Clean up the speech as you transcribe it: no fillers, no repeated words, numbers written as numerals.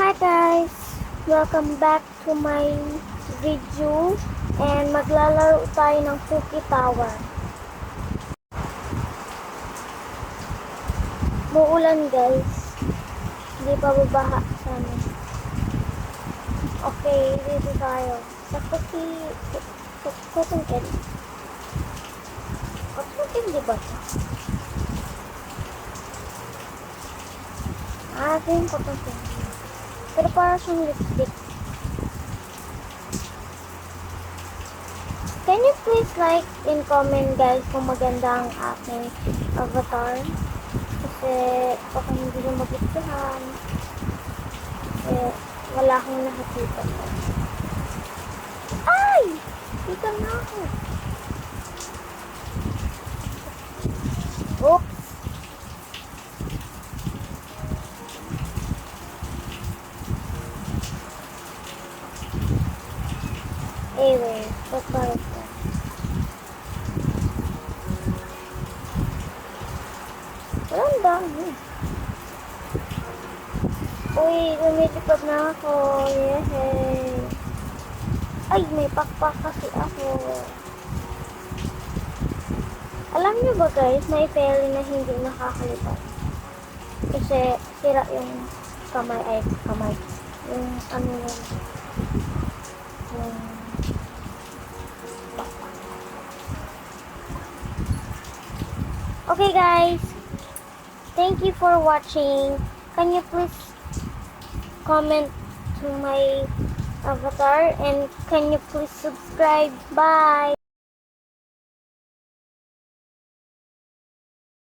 Hi guys! Welcome back to my video and maglalaro tayo ng Cookie Tower. Muulan guys. Hindi pa babaha sana. Okay, dito tayo. Sa Cookie Candy. Cotton Candy ba ito? Ito yung Cotton Candy. Pero para siyang lipstick. Can you please like and comment guys kung maganda ang aking avatar? Kasi baka hindi nyo magustuhan. Kasi wala akong nakakita. Ay! Dito na ako. Oops! Anyway, papalit ko. Walang dami. Uy, lumilipad na ako. Yehey. Ay, may pakpak kasi ako. Alam niyo ba guys, may fairy na hindi nakakalipad. Kasi sira yung kamay. Yung ano yung okay guys, thank you for watching. Can you please comment to my avatar and can you please subscribe? Bye!